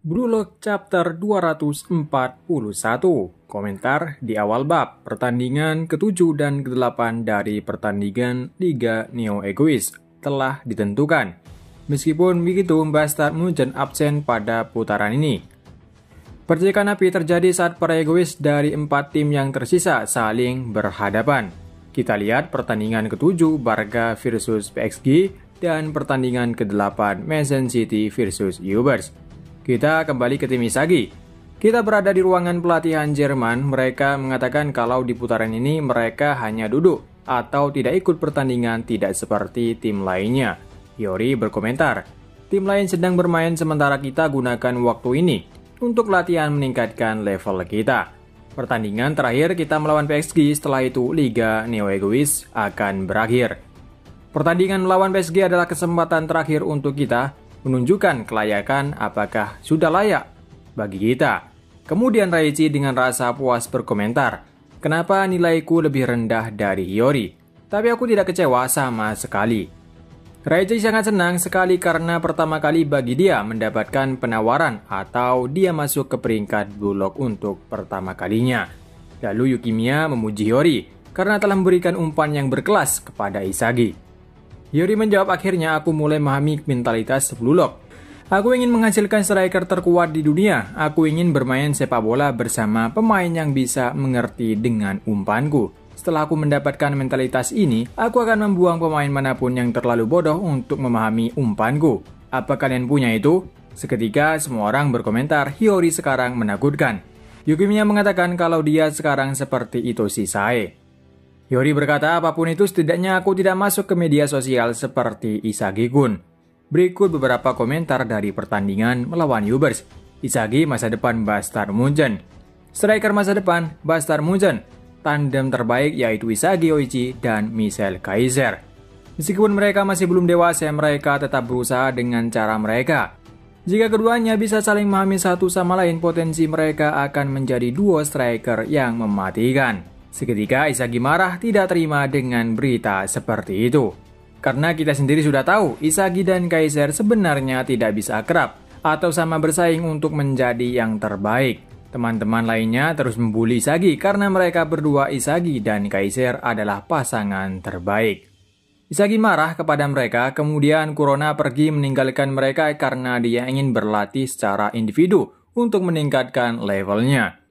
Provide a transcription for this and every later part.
Blue Lock Chapter 241. Komentar di awal bab, pertandingan ke-7 dan ke-8 dari pertandingan Liga Neo Egois telah ditentukan. Meskipun begitu, Bastard Munchen absen pada putaran ini. Percikan api terjadi saat para egois dari 4 tim yang tersisa saling berhadapan. Kita lihat pertandingan ke-7 Barca versus PSG dan pertandingan ke-8 Manchester City versus Ubers. Kita kembali ke tim Isagi. Kita berada di ruangan pelatihan Jerman. Mereka mengatakan kalau di putaran ini mereka hanya duduk atau tidak ikut pertandingan, tidak seperti tim lainnya. Hiyori berkomentar, tim lain sedang bermain sementara kita gunakan waktu ini untuk latihan meningkatkan level kita. Pertandingan terakhir kita melawan PSG, setelah itu Liga Neo Egois akan berakhir. Pertandingan melawan PSG adalah kesempatan terakhir untuk kita menunjukkan kelayakan apakah sudah layak bagi kita. Kemudian Raichi dengan rasa puas berkomentar, kenapa nilaiku lebih rendah dari Hiyori? Tapi aku tidak kecewa sama sekali. Raichi sangat senang sekali karena pertama kali bagi dia mendapatkan penawaran atau dia masuk ke peringkat Blue Lock untuk pertama kalinya. Lalu Yukimiya memuji Hiyori karena telah memberikan umpan yang berkelas kepada Isagi. Hiyori menjawab, akhirnya aku mulai memahami mentalitas Blue Lock. Aku ingin menghasilkan striker terkuat di dunia. Aku ingin bermain sepak bola bersama pemain yang bisa mengerti dengan umpanku. Setelah aku mendapatkan mentalitas ini, aku akan membuang pemain manapun yang terlalu bodoh untuk memahami umpanku. Apa kalian punya itu? Seketika semua orang berkomentar, Hiyori sekarang menakutkan. Yukimiya mengatakan kalau dia sekarang seperti Itoshi Sae. Hiyori berkata, apapun itu setidaknya aku tidak masuk ke media sosial seperti Isagi-kun. Berikut beberapa komentar dari pertandingan melawan Ubers. Isagi masa depan Bastard Munchen. Striker masa depan Bastard Munchen. Tandem terbaik yaitu Isagi Oichi dan Michel Kaiser. Meskipun mereka masih belum dewasa, mereka tetap berusaha dengan cara mereka. Jika keduanya bisa saling memahami satu sama lain, potensi mereka akan menjadi duo striker yang mematikan. Seketika Isagi marah tidak terima dengan berita seperti itu. Karena kita sendiri sudah tahu, Isagi dan Kaiser sebenarnya tidak bisa akrab atau sama bersaing untuk menjadi yang terbaik. Teman-teman lainnya terus membuli Isagi karena mereka berdua, Isagi dan Kaiser, adalah pasangan terbaik. Isagi marah kepada mereka, kemudian Kurona pergi meninggalkan mereka karena dia ingin berlatih secara individu untuk meningkatkan levelnya.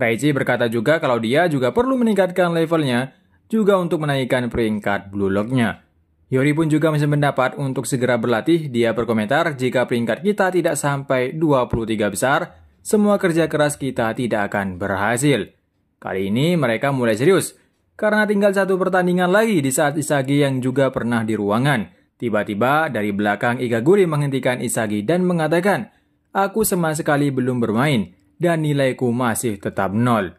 Raichi berkata juga kalau dia juga perlu meningkatkan levelnya juga untuk menaikkan peringkat Blue Lock-nya. Hiyori pun juga masih pendapat untuk segera berlatih. Dia berkomentar, jika peringkat kita tidak sampai 23 besar, semua kerja keras kita tidak akan berhasil. Kali ini mereka mulai serius, karena tinggal satu pertandingan lagi di saat Isagi yang juga pernah di ruangan. Tiba-tiba dari belakang Ikaguri menghentikan Isagi dan mengatakan, aku sama sekali belum bermain dan nilaiku masih tetap 0.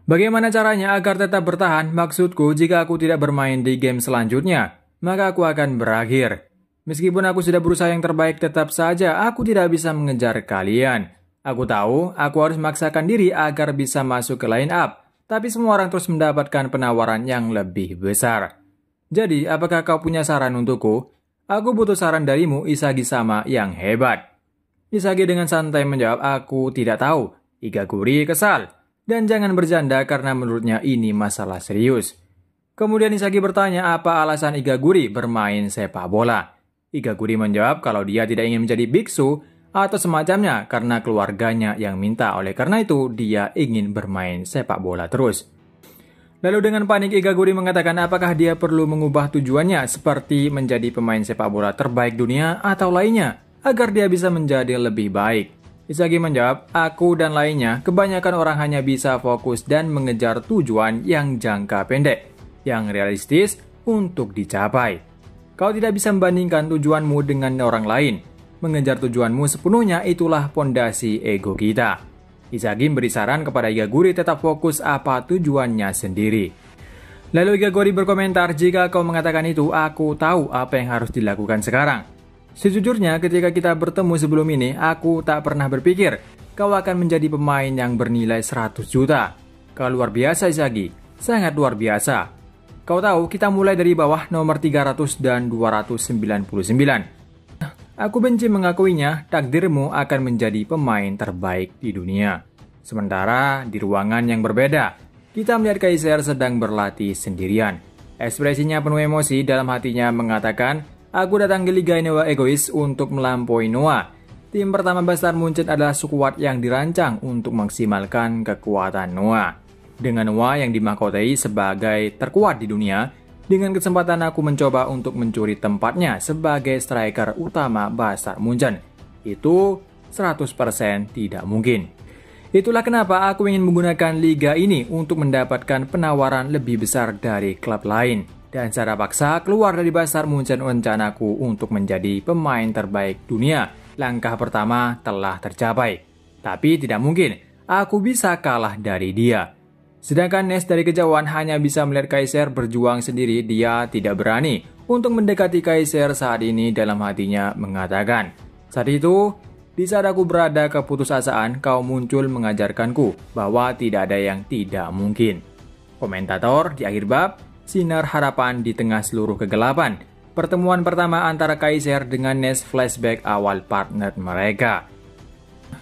Bagaimana caranya agar tetap bertahan? Maksudku, jika aku tidak bermain di game selanjutnya, maka aku akan berakhir. Meskipun aku sudah berusaha yang terbaik, tetap saja aku tidak bisa mengejar kalian. Aku tahu, aku harus memaksakan diri agar bisa masuk ke line up, tapi semua orang terus mendapatkan penawaran yang lebih besar. Jadi, apakah kau punya saran untukku? Aku butuh saran darimu, Isagi-sama yang hebat. Isagi dengan santai menjawab, aku tidak tahu. Ikaguri kesal. Dan jangan bercanda karena menurutnya ini masalah serius. Kemudian Isagi bertanya apa alasan Ikaguri bermain sepak bola. Ikaguri menjawab kalau dia tidak ingin menjadi biksu atau semacamnya karena keluarganya yang minta. Oleh karena itu dia ingin bermain sepak bola terus. Lalu dengan panik Ikaguri mengatakan apakah dia perlu mengubah tujuannya seperti menjadi pemain sepak bola terbaik dunia atau lainnya, agar dia bisa menjadi lebih baik. Isagi menjawab, aku dan lainnya, kebanyakan orang hanya bisa fokus dan mengejar tujuan yang jangka pendek, yang realistis untuk dicapai. Kau tidak bisa membandingkan tujuanmu dengan orang lain. Mengejar tujuanmu sepenuhnya itulah pondasi ego kita. Isagi beri saran kepada Ikaguri tetap fokus apa tujuannya sendiri. Lalu Ikaguri berkomentar, jika kau mengatakan itu, aku tahu apa yang harus dilakukan sekarang. Sejujurnya ketika kita bertemu sebelum ini, aku tak pernah berpikir kau akan menjadi pemain yang bernilai 100 juta. Kau luar biasa Isagi, sangat luar biasa. Kau tahu kita mulai dari bawah nomor 300 dan 299. Aku benci mengakuinya, takdirmu akan menjadi pemain terbaik di dunia. Sementara di ruangan yang berbeda, kita melihat Kaiser sedang berlatih sendirian. Ekspresinya penuh emosi, dalam hatinya mengatakan, aku datang ke Liga Neo Egois untuk melampaui Noah. Tim pertama Bastard Munchen adalah skuad yang dirancang untuk maksimalkan kekuatan Noah. Dengan Noah yang dimahkotai sebagai terkuat di dunia, dengan kesempatan aku mencoba untuk mencuri tempatnya sebagai striker utama Bastard Munchen. Itu 100% tidak mungkin. Itulah kenapa aku ingin menggunakan liga ini untuk mendapatkan penawaran lebih besar dari klub lain. Dan secara paksa keluar dari Bastard Munchen rencanaku untuk menjadi pemain terbaik dunia. Langkah pertama telah tercapai. Tapi tidak mungkin, aku bisa kalah dari dia. Sedangkan Ness dari kejauhan hanya bisa melihat Kaiser berjuang sendiri, dia tidak berani untuk mendekati Kaiser saat ini. Dalam hatinya mengatakan, saat itu, di saat aku berada keputusasaan, kau muncul mengajarkanku bahwa tidak ada yang tidak mungkin. Komentator di akhir bab, sinar harapan di tengah seluruh kegelapan. Pertemuan pertama antara Kaiser dengan Ness, flashback awal partner mereka.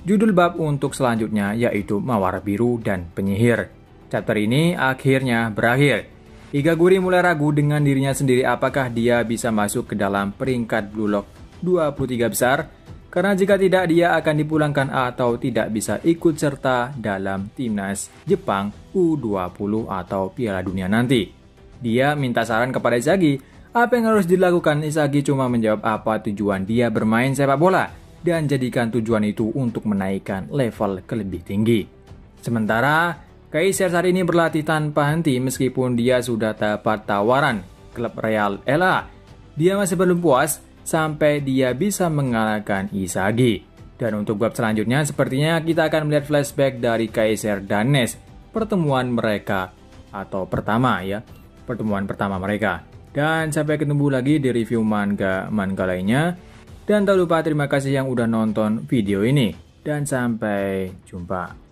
Judul bab untuk selanjutnya yaitu Mawar Biru dan Penyihir. Chapter ini akhirnya berakhir. Igaguri mulai ragu dengan dirinya sendiri apakah dia bisa masuk ke dalam peringkat Blue Lock 23 besar, karena jika tidak dia akan dipulangkan atau tidak bisa ikut serta dalam timnas Jepang U20 atau Piala Dunia nanti. Dia minta saran kepada Isagi, apa yang harus dilakukan. Isagi cuma menjawab apa tujuan dia bermain sepak bola dan jadikan tujuan itu untuk menaikkan level ke lebih tinggi. Sementara Kaiser saat ini berlatih tanpa henti meskipun dia sudah dapat tawaran klub Real LA. Dia masih belum puas sampai dia bisa mengalahkan Isagi. Dan untuk bab selanjutnya sepertinya kita akan melihat flashback dari Kaiser dan Ness. Pertemuan mereka atau pertemuan pertama mereka. Dan sampai ketemu lagi di review manga lainnya. Dan tak lupa terima kasih yang udah nonton video ini. Dan sampai jumpa.